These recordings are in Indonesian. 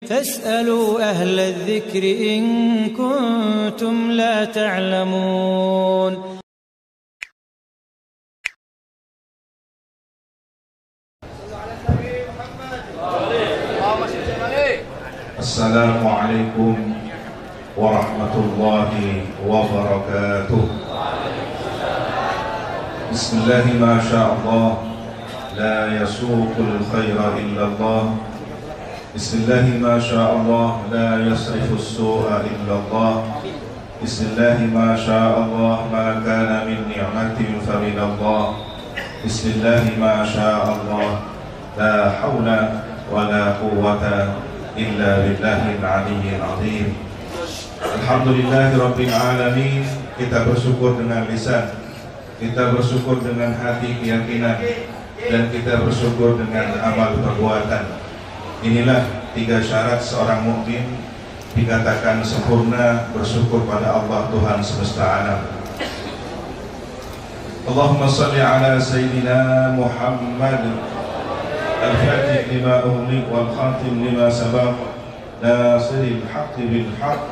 فاسألوا أهل الذكر إن كنتم لا تعلمون. السلام عليكم ورحمة الله وبركاته. بسم الله ما شاء الله لا يسوق الخير إلا الله. بسم الله ما شاء الله لا يصرف السوء إلا الله. بسم الله ما شاء الله ما كان من نعمة فمن الله. بسم الله ما شاء الله لا حول ولا قوة إلا بالله العلي العظيم. Alhamdulillahi Rabbil Alamin. Kita bersyukur dengan lisan, kita bersyukur dengan hati keyakinan, dan kita bersyukur dengan amal perbuatan. Inilah 3 syarat seorang mukmin dikatakan sempurna, bersyukur pada Allah Tuhan semesta alam. Allahumma salli ala Sayyidina Muhammad al-Fatih lima ughliq wal khatim lima sabaq nasiril haqqi bil haqq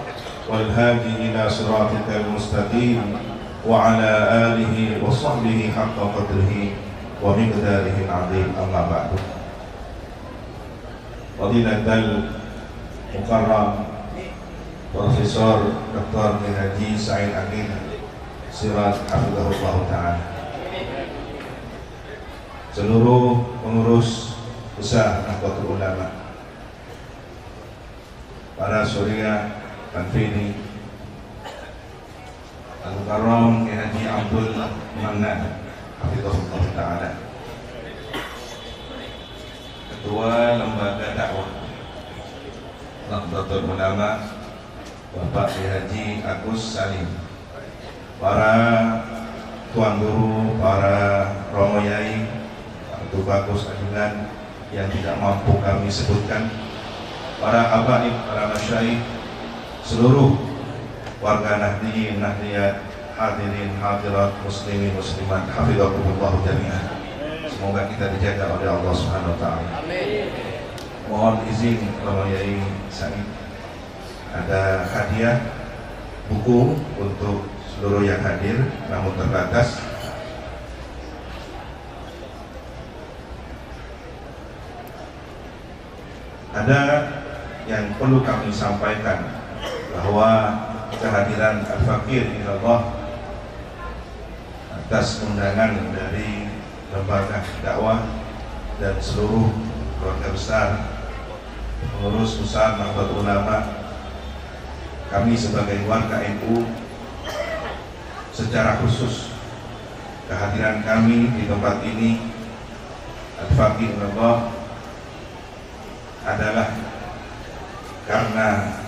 wal hadi ila siratikal mustaqim wa ala alihi wa sahbihi haqqa qadrihi wa miqdarihi al-'azim. Amma ba'du. Fadilatul Mukarram Profesor Dr. Haji Sa'id Amin Siraj hafizahullah ta'ala, seluruh pengurus besar Nahdlatul Ulama, para syuriah Tanfidi, Al-Mukarram Haji Abdul Mannan hafizahullah ta'ala, Ketua Lembaga Dakwah Nahdlatul Ulama Bapak Haji Agus Salim, para tuan guru, para romo yai, Pak Bagus Ajudan yang tidak mampu kami sebutkan, para habaib, para masyayikh, seluruh warga Nahdiyin, Nahdiyat, hadirin, hadirat, muslimin, muslimat, hafizakumullah jami'an. Semoga kita dijaga oleh Allah Subhanahu wa taala. Amin. Mohon izin Romo Yai Sa'id, ada hadiah buku untuk seluruh yang hadir, namun terbatas. Ada yang perlu kami sampaikan, bahwa kehadiran Al-Fakir ilallah atas undangan dari lembaga dakwah dan seluruh keluarga besar pengurus besar Nahdlatul Ulama, kami sebagai warga NU secara khusus kehadiran kami di tempat ini Al-Fakir ilallah adalah karena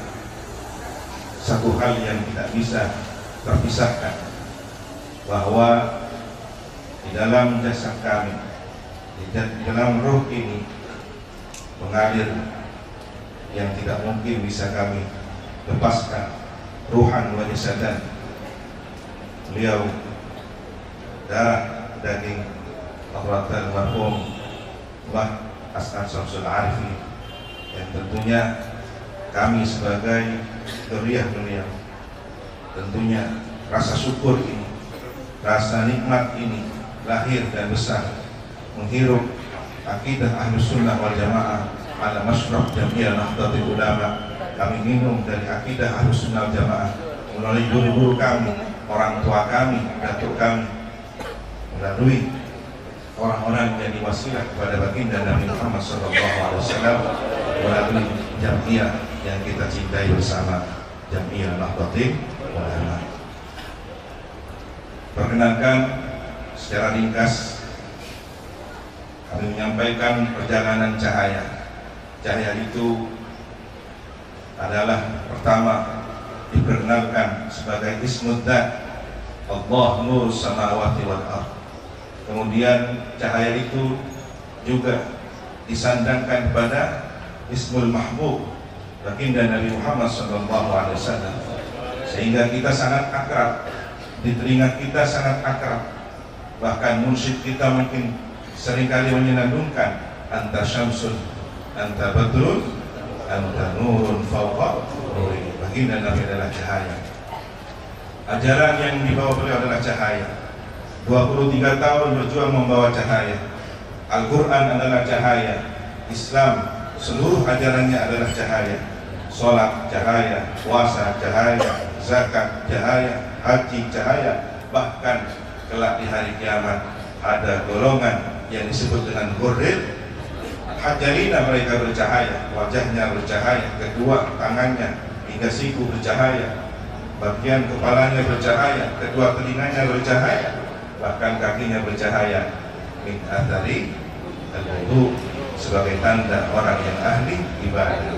satu hal yang tidak bisa terpisahkan, bahwa di dalam jasad kami, di dalam ruh ini mengalir yang tidak mungkin bisa kami lepaskan, ruhan wa jasadan. Beliau darah daging Akhratul marhum Mbah As'ad Syamsul Arifi, yang tentunya kami sebagai dzurriyyah beliau tentunya rasa syukur ini, rasa nikmat ini lahir dan besar menghirup akidah Ahlus Sunnah wal Jamaah ala masyraf Jami'ah Nahdlatul Ulama. Kami minum dari akidah Ahlus Sunnah wal Jamaah melalui guru-guru kami, orang tua kami, datuk kami, melalui orang-orang yang jadi wasilah kepada baginda Nabi Muhammad SAW, melalui Jami'ah yang kita cintai bersama, Jami'ah Nahdlatul Ulama. Perkenankan secara ringkas kami menyampaikan perjalanan cahaya. Cahaya itu adalah pertama diperkenalkan sebagai Ismud Dzat, Allah Nurus Samawati wal Ardh. Kemudian cahaya itu juga disandangkan pada Ismul Mahbub, baginda Nabi Muhammad SAW, sehingga kita sangat akrab, di telinga kita sangat akrab. Bahkan munsyid kita mungkin seringkali menyenandungkan anta syamsun, anta badrun, anta nurun fawqa nuri. Baginda Nabi adalah cahaya. Ajaran yang dibawa beliau adalah cahaya. 23 tahun berjuang membawa cahaya. Al-Quran adalah cahaya. Islam seluruh ajarannya adalah cahaya. Sholat cahaya, puasa cahaya, zakat cahaya, haji cahaya. Bahkan kelak di hari kiamat ada golongan yang disebut dengan Ghurril Hajarina, mereka bercahaya, wajahnya bercahaya, kedua tangannya hingga siku bercahaya, bagian kepalanya bercahaya, kedua telinganya bercahaya, bahkan kakinya bercahaya. Min athari al-wudu, sebagai tanda orang yang ahli ibadah.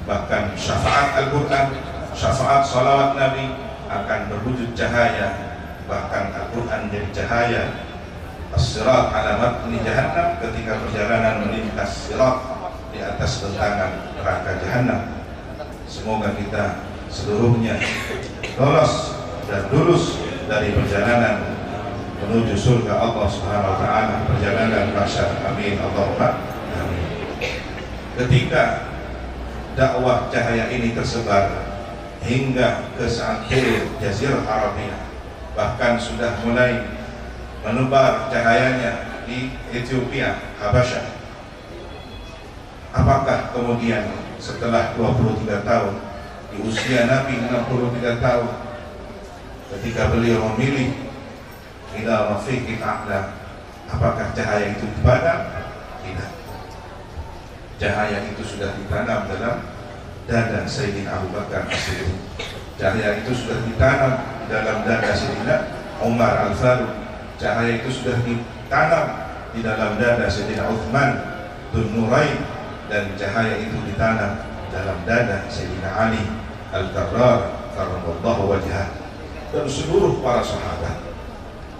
Bahkan syafaat Al-Quran, syafaat salawat Nabi akan berwujud cahaya. Bahkan Al-Quran jadi cahaya. As-sirat alamat di jahannam, ketika perjalanan melintas sirat di atas bentangan neraka jahannam. Semoga kita seluruhnya lolos dan lulus dari perjalanan menuju surga Allah Subhanahu wa taala, perjalanan mahsyar. Amin Allahumma amin. Ketika dakwah cahaya ini tersebar hingga ke seantero Jazirah Arabia, bahkan sudah mulai menebar cahayanya di Ethiopia, Habasyah. Apakah kemudian setelah 23 tahun, di usia Nabi 63 tahun, ketika beliau memilih ila rafiqil a'la, apakah cahaya itu padam? Tidak. Cahaya itu sudah ditanam dalam dada Sayyidina Abu Bakar As-Siddiq. Cahaya itu sudah ditanam dalam dada Sayyidina Umar Al-Faruq. Cahaya itu sudah ditanam di dalam dada Sayyidina Uthman Dzun Nurain, dan cahaya itu ditanam dalam dada Sayyidina Ali Al-Karrar karramallahu wajhah, dan seluruh para sahabat.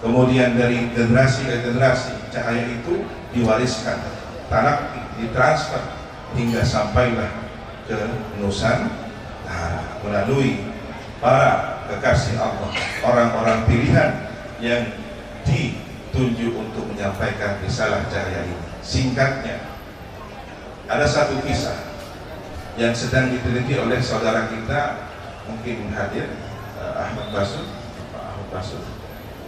Kemudian dari generasi ke generasi cahaya itu diwariskan, talak ditransfer hingga sampailah ke Nusantara melalui para kekasih Allah, orang-orang pilihan yang ditunjuk untuk menyampaikan risalah cahaya ini. Singkatnya, ada satu kisah yang sedang diteliti oleh saudara kita, mungkin hadir, Ahmad Basud. Pak Ahmad Basud,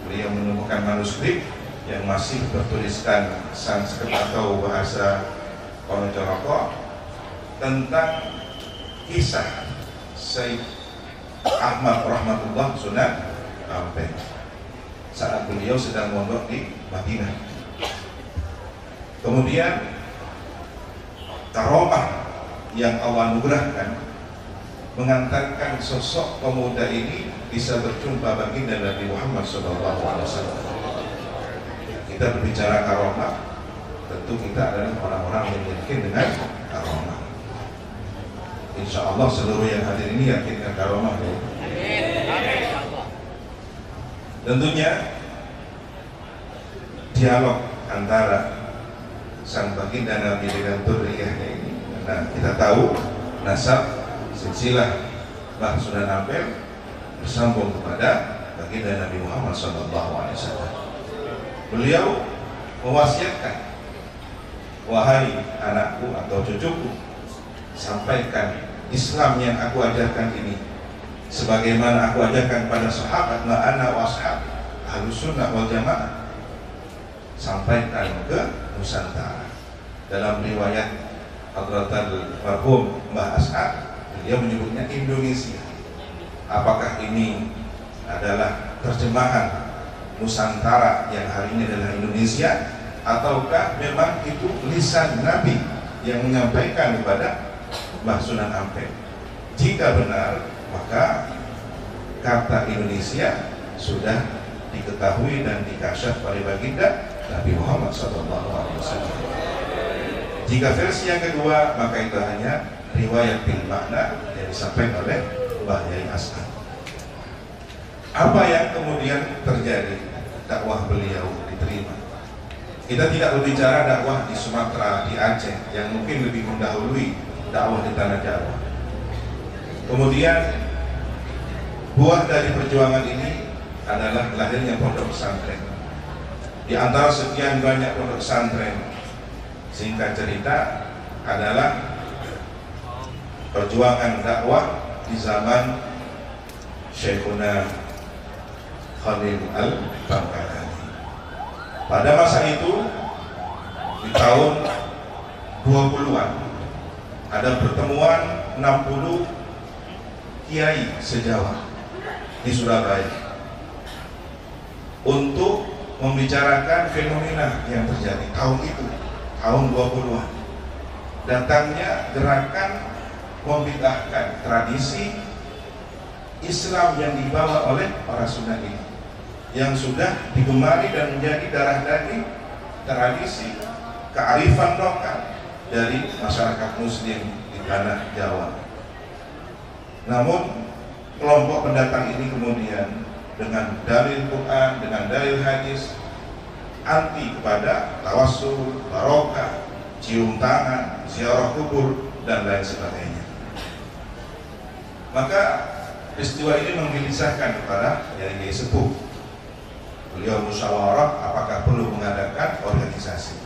beliau menemukan manuskrip yang masih bertuliskan Sanskrit atau bahasa Ponorogo tentang kisah Syekh Ahmad Rahmatullah Sunan Ampel saat beliau sedang mondok di Madinah. Kemudian karomah yang Allah anugerahkan mengantarkan sosok pemuda ini bisa berjumpa baginda Nabi Muhammad SAW. Kita berbicara karomah, tentu kita adalah orang-orang yang yakin dengan karomah. Insya Allah seluruh yang hadir ini yakin dengan karomah ya. Tentunya dialog antara sang baginda Nabi dengan dzurriyyahnya ini, karena kita tahu nasab silsilah Mbah Sunan Ampel bersambung kepada baginda Nabi Muhammad SAW. Beliau mewasiatkan, wahai anakku atau cucuku, sampaikan Islam yang aku ajarkan ini sebagaimana aku ajarkan pada sahabat ma'ana wa ashab Ahlus Sunnah wal Jamaah. Sampaikan ke Nusantara. Dalam riwayat Hadratul Marhum Mbah Ash'ad, beliau menyebutnya Indonesia. Apakah ini adalah terjemahan Nusantara yang hari ini adalah Indonesia, ataukah memang itu lisan Nabi yang menyampaikan kepada Mbah Sunan Ampel? Jika benar, maka kata Indonesia sudah diketahui dan dikasyaf oleh baginda Nabi Muhammad SAW. Jika versi yang kedua, maka itu hanya riwayat bil makna yang disampaikan oleh Mbah Yai Ash'ad. Apa yang kemudian terjadi? Dakwah beliau diterima. Kita tidak berbicara dakwah di Sumatera, di Aceh, yang mungkin lebih mendahului dakwah di tanah Jawa. Kemudian buah dari perjuangan ini adalah lahirnya pondok pesantren. Di antara sekian banyak pondok pesantren, singkat cerita adalah perjuangan dakwah di zaman Syekhuna Khalil Al-Baghdadi. Pada masa itu di tahun 20-an ada pertemuan 60 kiai se-Jawa di Surabaya untuk membicarakan fenomena yang terjadi tahun itu, tahun 20-an. Datangnya gerakan membid'ahkan tradisi Islam yang dibawa oleh para sunnah ini, yang sudah digemari dan menjadi darah daging tradisi kearifan lokal dari masyarakat muslim di tanah Jawa. Namun kelompok pendatang ini kemudian dengan dalil Quran, dengan dalil hadis, anti kepada tawassul, barokah, cium tangan, ziarah kubur, dan lain sebagainya. Maka peristiwa ini menggelisahkan kepada Kiai Sepuh. Beliau musyawarah apakah perlu mengadakan organisasi.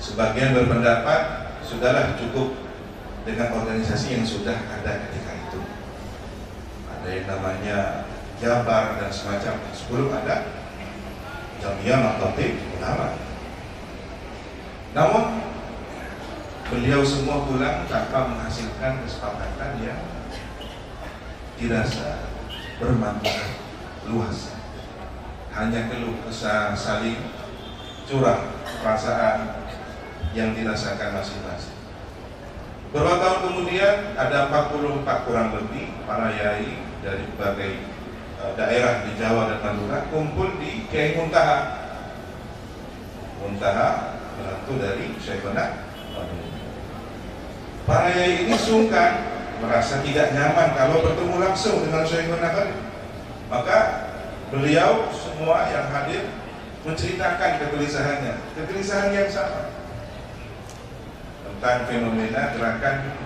Sebagian berpendapat sudahlah cukup dengan organisasi yang sudah ada ketika itu. Ada yang namanya Jabar dan semacamnya, sebelum ada Jamiyah Nahdlatul Ulama. Namun beliau semua pulang tanpa menghasilkan kesepakatan yang dirasa bermanfaat luas. Hanya keluh kesah saling curang perasaan yang dirasakan masing-masing. Beberapa tahun kemudian ada 44 kurang lebih para yai dari berbagai daerah di Jawa dan Madura kumpul di Kiai Muntaha. Muntaha menantu dari Syekhuna. Para yai ini sungkan, merasa tidak nyaman kalau bertemu langsung dengan Syekhuna. Maka beliau semua yang hadir menceritakan kegelisahan yang sama tentang fenomena gerakan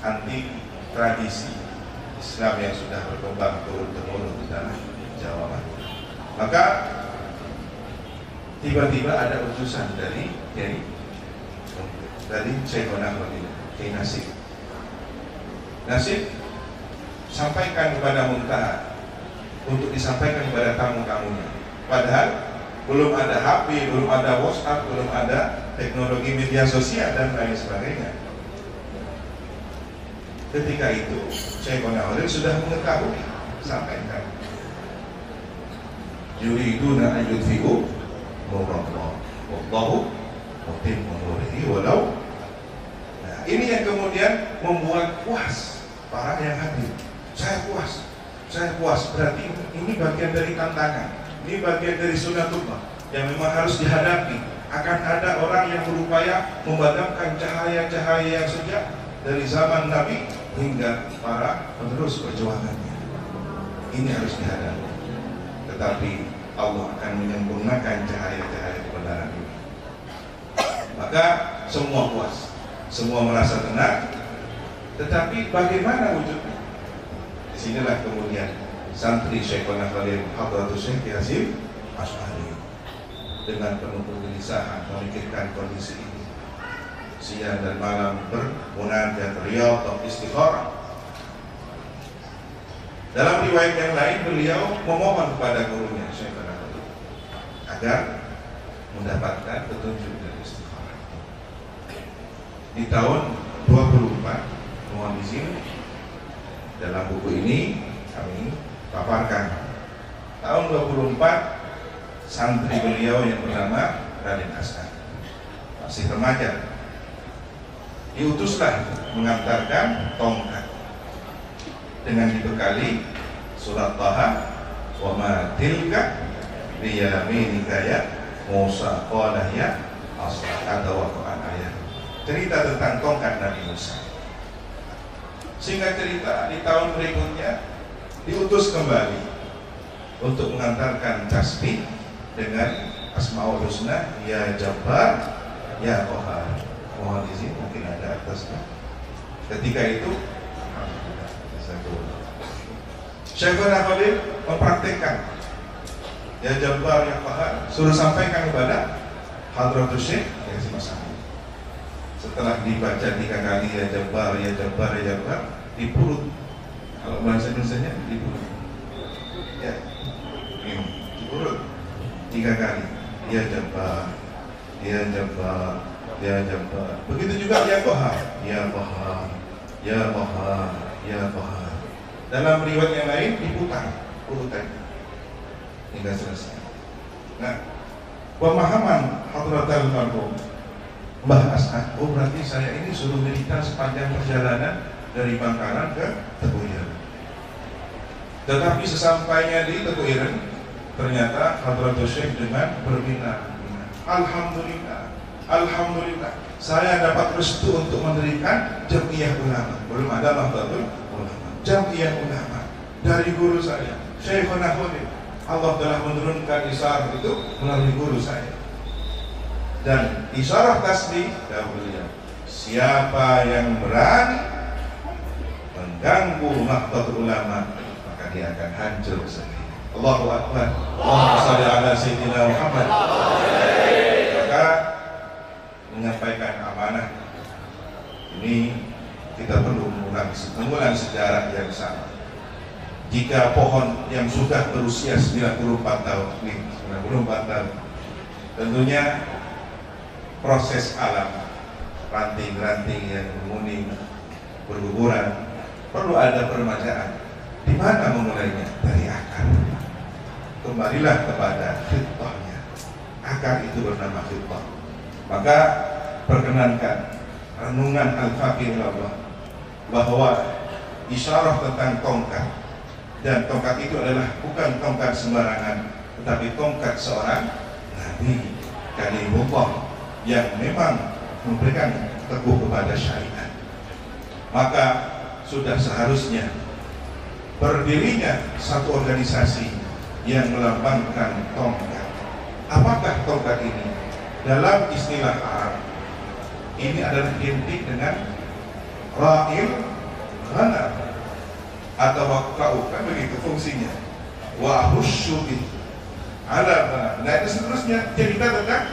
anti tradisi Islam yang sudah berkembang turun-temurun di tanah Jawa. Maka tiba-tiba ada utusan dari Syekhuna Kiai Nasib sampaikan kepada Muntaha untuk disampaikan kepada tamu-tamunya. Padahal belum ada HP, belum ada WhatsApp, belum ada teknologi media sosial dan lain sebagainya. Ketika itu Syekhuna Khalil sudah mengetahui, sampaikan yuriduna an yudfi'u nurallah wallahu mutimmu nurihi walau. Nah, ini yang kemudian membuat puas para yang hadir. Saya puas, berarti ini bagian dari tantangan, ini bagian dari sunnatullah yang memang harus dihadapi. Akan ada orang yang berupaya memadamkan cahaya-cahaya yang sejak dari zaman Nabi hingga para penerus perjuangannya. Ini harus dihadapi. Tetapi Allah akan menyempurnakan cahaya-cahaya kebenaran ini. Maka semua puas, semua merasa tenang. Tetapi bagaimana wujudnya? Disinilah kemudian santri Syekhuna Khalil Hadratus Syekh Hasyim Asy'ari dengan penuh kegelisahan memikirkan kondisi ini, siang dan malam bermunajat, riyadhah, istikharah. Dalam riwayat yang lain beliau memohon kepada gurunya Syekhuna Khalil agar mendapatkan petunjuk dan istikharah. Di tahun 24, mohon izin, dalam buku ini kami paparkan tahun 24 santri beliau yang bernama Raden Hasan masih remaja diutuslah mengantarkan tongkat dengan dibekali surat Taha wa ma tilka biyaminika ya Musa qala ya asal ada Quran ayat cerita tentang tongkat Nabi Musa. Singkat cerita, di tahun berikutnya diutus kembali untuk mengantarkan tasbih dengan Asmaul Husna, ya Jabbar, ya Qahar. Mohon izin, mungkin ada atasnya. Ketika itu Syekhuna Khalil mempraktikkan ya Jabbar, ya Qahar, suruh sampaikan kepada Hadratus Syekh Hasyim Asy'ari. Setelah dibaca 3 kali ya Jabbar, ya Jabbar, ya Jabbar, di perut. Kalau bahasa Indonesianya di perut. Ya, ini di perut 3 kali. Ya Jabbar, ya Jabbar, ya Jabbar. Begitu juga ya Qahhar, ya Qahhar, ya Qahhar, ya Qahhar. Dalam riwayat yang lain diputar urutan hingga selesai. Nah, pemahaman Hadratul Marhum Mbah As'ad, oh berarti saya ini suruh militer sepanjang perjalanan dari Bangkalan ke Teguh Ireng. Tetapi sesampainya di Teguh Ireng, ternyata Hadratul Syekh dengan berbilang, Alhamdulillah, Alhamdulillah, saya dapat restu untuk mendirikan Jam'iyah Ulama. Belum ada Nahdlatul Ulama, Jam'iyah Ulama dari guru saya, Syekhuna Khalid. Allah telah menurunkan isyarah itu melalui guru saya. Dan isyarah tasbih beliau, siapa yang berani mengganggu Nahdlatul Ulama maka dia akan hancur sendiri. Allahu Akbar. Allahumma shalli ala sayyidina Muhammad. Maka menyampaikan amanah ini kita perlu mengulang sejarah yang sama. Jika pohon yang sudah berusia 94 tahun, 94 tahun, tentunya proses alam, ranting-ranting yang menguning, berguguran, perlu ada permajaan. Di mana memulainya? Dari akar. Kembalilah kepada fitrahnya. Akar itu bernama fitrah. Maka perkenankan renungan Al-Faqih Allah bahwa isyarah tentang tongkat, dan tongkat itu adalah bukan tongkat sembarangan, tetapi tongkat seorang Nabi Kalimullah yang memang memberikan teguh kepada syariat. Maka sudah seharusnya berdirinya satu organisasi yang melambangkan tongkat. Apakah tongkat ini? Dalam istilah Arab ini adalah identik dengan ra'il ghanam atau waqa'u, kan begitu fungsinya. Wa husyubih ala ghanam. Nah itu seterusnya cerita tentang.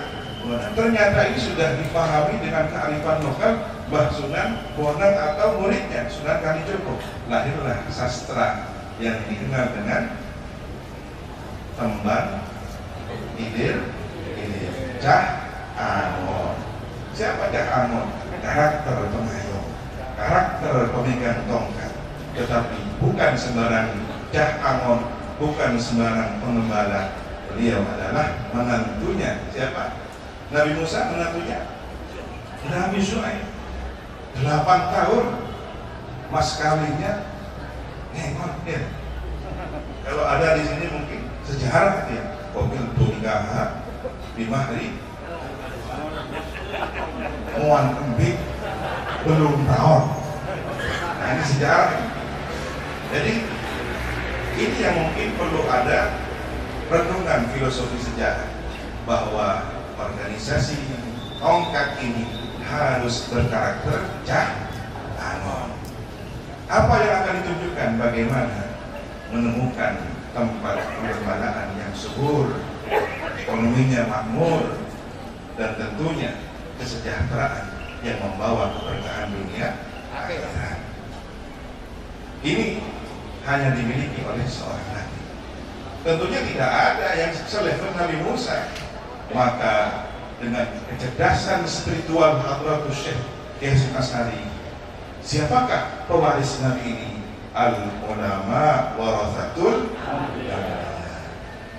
Ternyata ini sudah dipahami dengan kearifan lokal Mbah Sunan Bonang atau muridnya Sunan Kalijogo. Lahirlah sastra yang dikenal dengan Temban Idir Cah Anon. Siapa Cah Anon? Karakter pengayom, karakter pemegang tongkat. Tetapi bukan sembarang Cah Anon, bukan sembarang pengembala. Beliau adalah menantunya. Siapa? Nabi Musa, menantunya Nabi Syuaib. 8 tahun mas kawinnya nengok dia. Kalau ada di sini mungkin sejarah dia. Mobil nikah di mahri muan kembik belum tahun. Nah ini sejarah. Jadi ini yang mungkin perlu ada renungan filosofi sejarah bahwa organisasi tongkat ini harus berkarakter Cah Anon. Apa yang akan ditunjukkan? Bagaimana menemukan tempat perlembagaan yang subur, ekonominya makmur, dan tentunya kesejahteraan yang membawa keberkahan dunia akhirat. Ini hanya dimiliki oleh seorang nabi. Tentunya tidak ada yang selevel Nabi Musa. Maka dengan kecerdasan spiritual Hadratus Syekh Kiai Hasyim Asy'ari, siapakah pewaris Nabi ini? Al-ulama warathatul anbiya.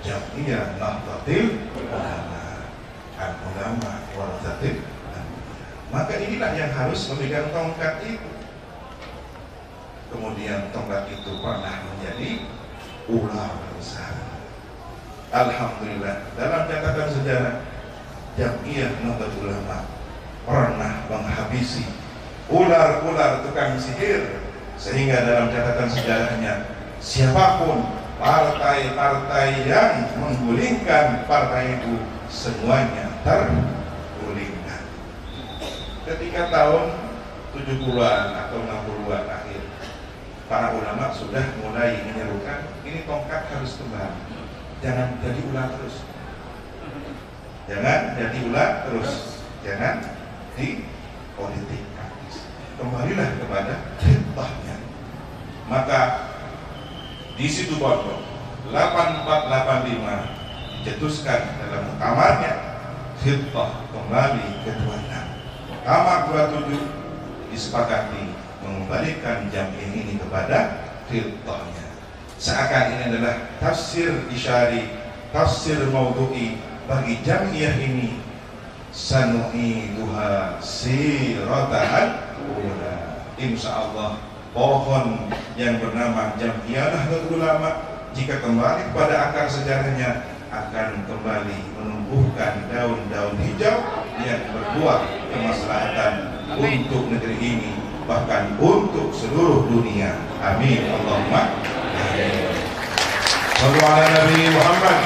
Jam'iyah Nahdlatul Ulama. Al-ulama warathatul anbiya. Maka inilah yang harus memegang tongkat itu. Kemudian tongkat itu pernah menjadi ular besar. Alhamdulillah, dalam catatan sejarah Jam'iyah Nahdlatul Ulama pernah menghabisi ular-ular tukang sihir, sehingga dalam catatan sejarahnya siapapun partai-partai yang menggulingkan partai itu semuanya tergulingkan. Ketika tahun 70-an atau 60-an akhir, para ulama sudah mulai menyerukan ini tongkat harus kembali. Jangan jadi ular terus. Jangan jadi ular terus. Jangan politik praktis. Kembalilah kepada khidbahnya. Maka di situ Bondo 8485 dicetuskan dalam muktamarnya khidbah kembali ke 26. Muktamar 27 disepakati mengembalikan jam'iyah ini kepada khidbahnya. Seakan ini adalah tafsir isyari, tafsir maudhu'i bagi jam'iyah ini. Sanu'iduha siratahan ula. Insyaallah pohon yang bernama Jam'iyah Nahdlatul Ulama jika kembali kepada akar sejarahnya akan kembali menumbuhkan daun-daun hijau yang berbuah kemaslahatan untuk negeri ini, bahkan untuk seluruh dunia. Amin Allahumma amin. Sallu ala Nabi Muhammad.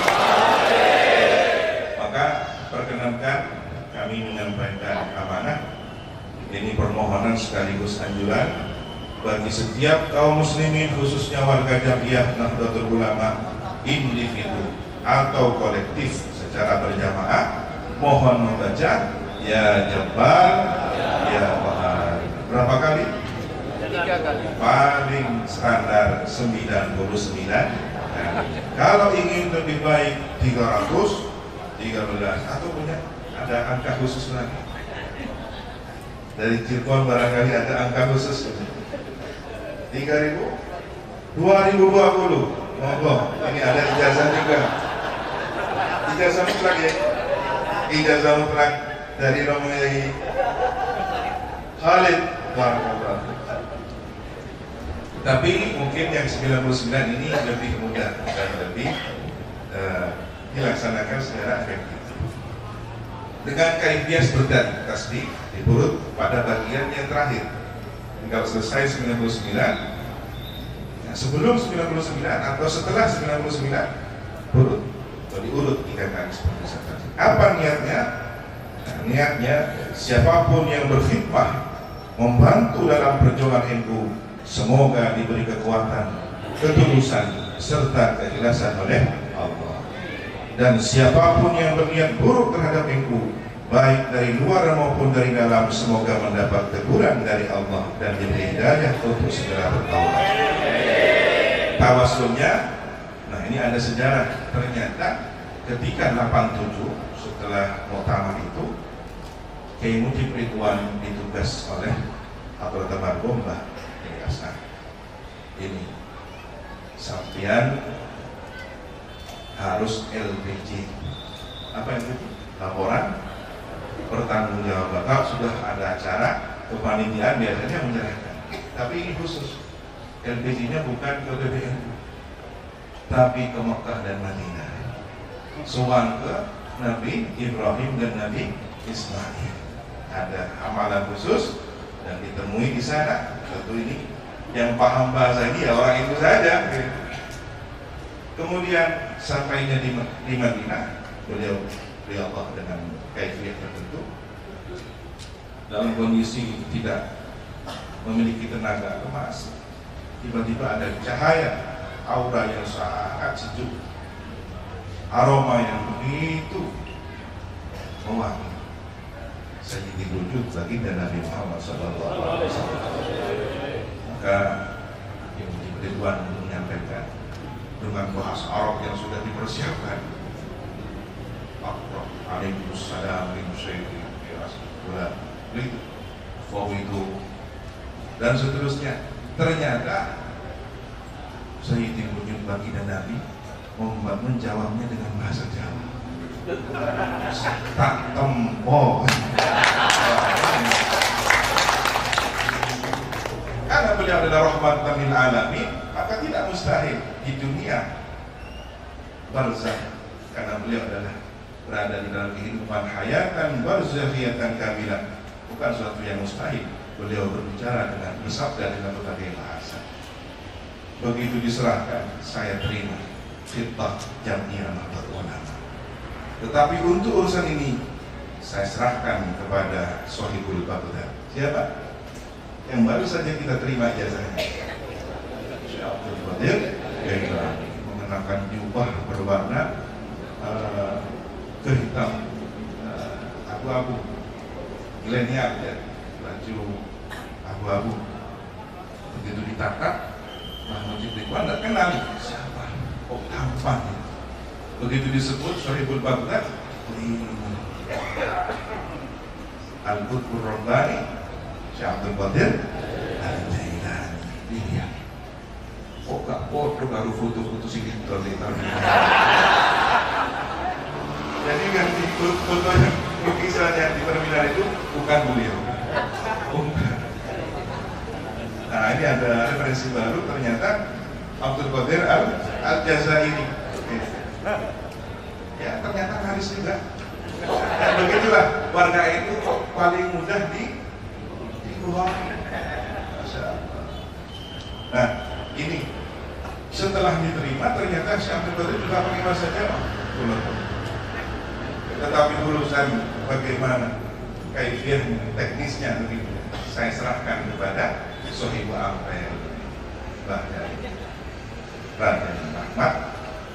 Maka perkenankan kami menyampaikan amanah ini, permohonan sekaligus anjuran bagi setiap kaum muslimin, khususnya warga Jam'iyah Nahdlatul Ulama, individu atau kolektif secara berjamaah, mohon membaca ya Jabbar ya Wahab. Berapa kali? 3 kali. Paling standar 99 kali. Kalau ingin lebih baik 300, 13, atau punya ada angka khusus lagi. Dari Cirebon barangkali ada angka khusus. 3.000, 2020. Monggo, ini ada ijazah juga. Ijazah mutlak ya. Ijazah mutlak dari Romi Khalid. Tapi mungkin yang 99 ini lebih mudah dan lebih dilaksanakan secara efektif. Dengan kaifiah seperti tasbih diurut pada bagian yang terakhir. Kalau selesai 99, sebelum 99 atau setelah 99 urut atau diurut 3 kali seperti tadi. Apa niatnya? Nah, niatnya siapapun yang berkhidmah membantu dalam perjuangan NU, semoga diberi kekuatan, ketulusan serta keikhlasan oleh Allah. Dan siapapun yang berniat buruk terhadap NU, baik dari luar maupun dari dalam, semoga mendapat teguran dari Allah dan diberi hidayah untuk segera bertaubat. Tawasulnya, nah ini ada sejarah. Ternyata ketika 87 setelah muktamar itu, Kiai Mujib Ridwan ditugas oleh Abdul Tabar Bomba di Asar. Ini sampean harus LPG. Apa yang itu? Laporan bertanggung jawab. Kalau sudah ada acara kepanitiaan biasanya menyerahkan. Tapi ini khusus. LPG-nya bukan ke PBNU, tapi ke Mekah dan Madinah. Sowan ke Nabi Ibrahim dan Nabi Ismail. Ada amalan khusus dan ditemui di sana. Tentu ini yang paham bahasa ini ya orang itu saja. Kemudian sampainya di Madinah, beliau Allah dengan kaifiah tertentu dalam kondisi tidak memiliki tenaga kemas. Tiba-tiba ada cahaya, aura yang sangat sejuk, aroma yang begitu mewangi. Sayyidul wujud baginda Nabi Muhammad SAW. Maka Ibu Ridwan menyampaikan dengan bahasa Arab yang sudah dipersiapkan. Waalaikumsalam dan seterusnya. Ternyata Sayyidul wujud baginda Nabi menjawabnya dengan bahasa Jawa. Tak tempo. Karena beliau adalah rahmatan lil alamin, maka tidak mustahil di dunia barzakh, karena beliau adalah berada di dalam kehidupan hayatan barzakhiyatan kamilah, bukan sesuatu yang mustahil. Beliau berbicara dengan bersabda dengan berbagai bahasa. Begitu diserahkan, saya terima khidbah Jam'iyah Nahdlatul Ulama. Tetapi untuk urusan ini saya serahkan kepada Sohibul Baghdad. Siapa? Yang baru saja kita terima ijazahnya. Syekh Abdul Qadir mengenakan jubah berwarna kehitam abu-abu milenial ya, baju abu-abu. Begitu ditatap, Mahmud Ridwan nggak kenal siapa, kok tampan ya. Begitu disebut Sohibul Baghdad, Al-Qutbur Rabbani, Syekh Abdul Qadir Al-Jailani. Lihat, kok gak foto baru foto-foto sih gitu. Jadi yang di foto yang lukisan yang di terminal itu bukan beliau. Nah, ini ada referensi baru, ternyata Abdul Qadir Al-Jazairi. Ya, ternyata Haris juga. Dan begitulah warga itu paling mudah dibohongi. Nah, ini setelah diterima ternyata Syekh Abdul Qadir juga pakai bahasa Jawa. Tetapi urusan bagaimana kaifiah teknisnya begitu, saya serahkan kepada Sohibul Ampel, Raja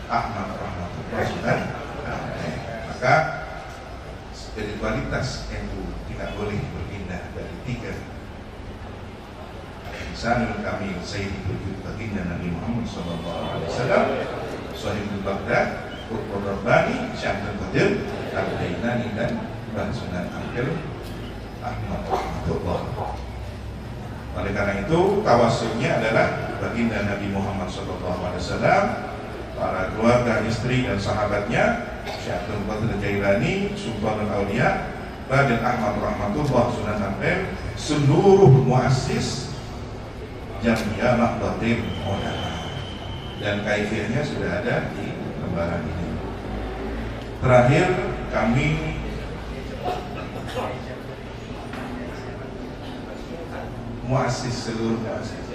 Ahmad Rahmatullah Sunan. Maka spiritualitas NU tidak boleh berpindah dari tiga. Insanul Kamil Sayyidul Wujud Baginda Nabi Muhammad SAW, Sohibul Baghdad, Qutbur Rabbani, Syekh Abdul Qadir Al-Jailani, dan Mbah Sunan Ampel Ahmad Rahmatullah. Oleh karena itu tawassulnya adalah baginda Nabi Muhammad SAW, para keluarga, istri dan sahabatnya, Syekh Abdul Qadir Jailani, Sultanul Auliya, Raden Ahmad Rahmatullah Sunan Ampel, seluruh muassis Jamiyah Nahdlatul Ulama, dan kaifiahnya sudah ada di lembaran ini. Terakhir kami muassis, seluruh muassis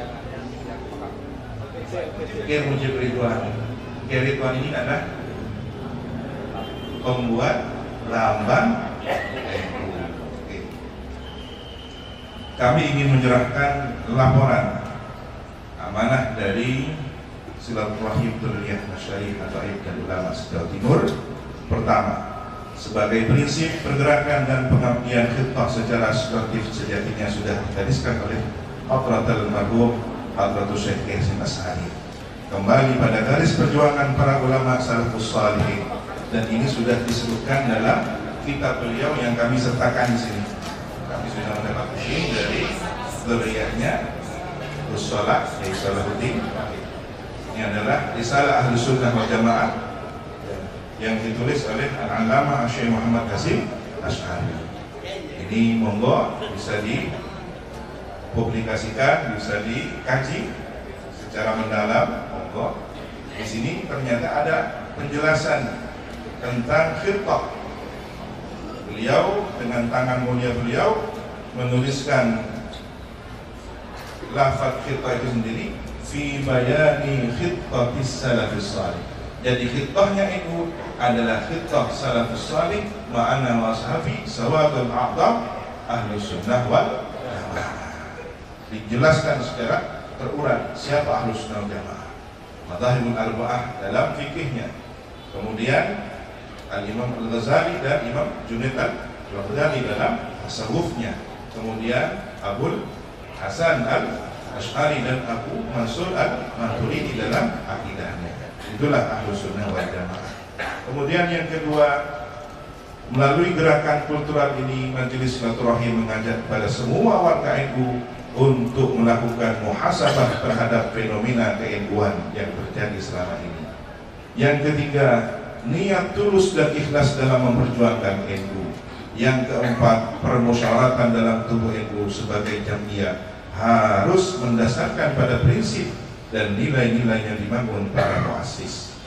Kiai Mujib Ridwan. Kiai Ridwan ini adalah pembuat lambang NU. Kami ingin menyerahkan laporan amanah dari Silaturahim Durriyah Masyayikh Habaib dan Ulama Jawa Timur. Pertama, sebagai prinsip pergerakan dan pengabdian khidmah secara substantif sejatinya sudah digariskan oleh Hadratul Marhum Hadratul Syekh Hasyim Asy'ari, kembali pada garis perjuangan para ulama salafus shalihin, dan ini sudah disebutkan dalam kitab beliau yang kami sertakan di sini. Kami sudah mendapat izin dari dzurriyyahnya Gus Salah Salahuddin. Ini adalah Risalah Ahlus Sunnah wal Jamaah yang ditulis oleh Al-Allamah Syekh Muhammad Hasyim Asy'ari. Ini monggo bisa dipublikasikan, bisa dikaji secara mendalam. Monggo. Di sini ternyata ada penjelasan tentang khitbah. Beliau dengan tangan mulia beliau menuliskan lafaz khitbah itu sendiri, fi bayani khitbatis salafus salih. Jadi khitbahnya itu adalah khitbah salafus salih ma'ana wa ashabi sawadul a'dam ahlus sunnah wal jamaah. Dijelaskan secara terurai siapa ahlus sunnah wal jamaah, madzhabul arba'ah dalam fikihnya. Kemudian Al-Imam Al-Ghazali dan Imam Junaid Al-Baghdadi dalam tasawufnya. Kemudian Abul Hasan Al-Asy'ari dan Abu Mansur Al-Maturidi dalam akidahnya. Itulah Ahlus Sunnah wal Jamaah. Kemudian yang kedua, melalui gerakan kultural ini Majelis Silaturahim mengajak kepada semua warga NU untuk melakukan muhasabah terhadap fenomena ke-NU-an yang terjadi selama ini. Yang ketiga, niat tulus dan ikhlas dalam memperjuangkan NU. Yang keempat, permusyawaratan dalam tubuh NU sebagai jamiyah harus mendasarkan pada prinsip dan nilai-nilai yang dibangun para muassis.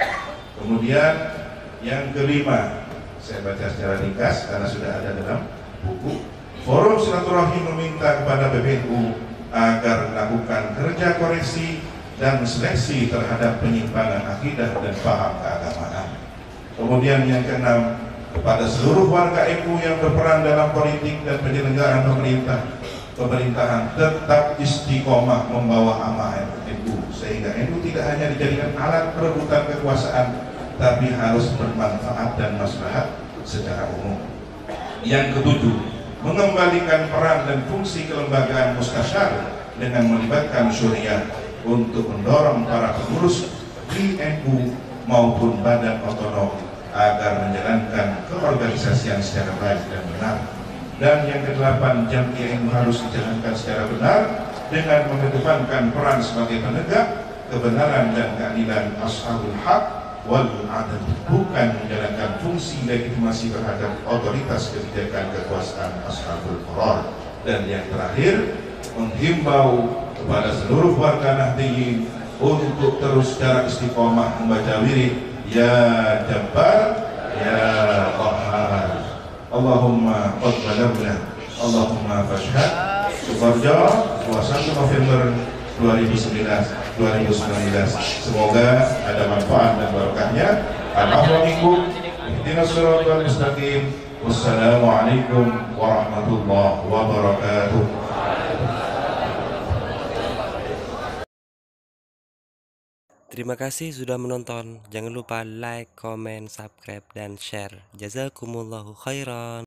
Kemudian yang kelima, saya baca secara ringkas karena sudah ada dalam buku. Forum Silaturahim meminta kepada PBNU agar melakukan kerja koreksi dan seleksi terhadap penyimpangan akidah dan paham keagamaan. Kemudian yang keenam, kepada seluruh warga NU yang berperan dalam politik dan penyelenggaraan pemerintahan tetap istiqomah membawa amanah NU, sehingga NU tidak hanya dijadikan alat perebutan kekuasaan, tapi harus bermanfaat dan maslahat secara umum. Yang ketujuh, mengembalikan peran dan fungsi kelembagaan mustasyar dengan melibatkan syuriah untuk mendorong para pengurus di NU maupun badan otonom agar menjalankan keorganisasian secara baik dan benar. Dan yang ke-8, Jam'iyah NU harus dijalankan secara benar dengan mengedepankan peran sebagai penegak kebenaran dan keadilan ashabul haq wal adl, bukan menjalankan fungsi legitimasi terhadap otoritas kebijakan kekuasaan ashabul qarar. Dan yang terakhir, menghimbau kepada seluruh warga Nahdliyin untuk terus secara istiqomah membaca wirid Ya Jabbar Ya Qahhar. Allahumma qad balagna, Allahumma fashhad. Sukarjo 21 November 2019. Semoga ada manfaat dan barokahnya. Alhamdulillah. Ihdinas siratal mustaqim. Wassalamualaikum warahmatullahi wabarakatuh. Terima kasih sudah menonton. Jangan lupa like, comment, subscribe, dan share. Jazakumullahu khairan.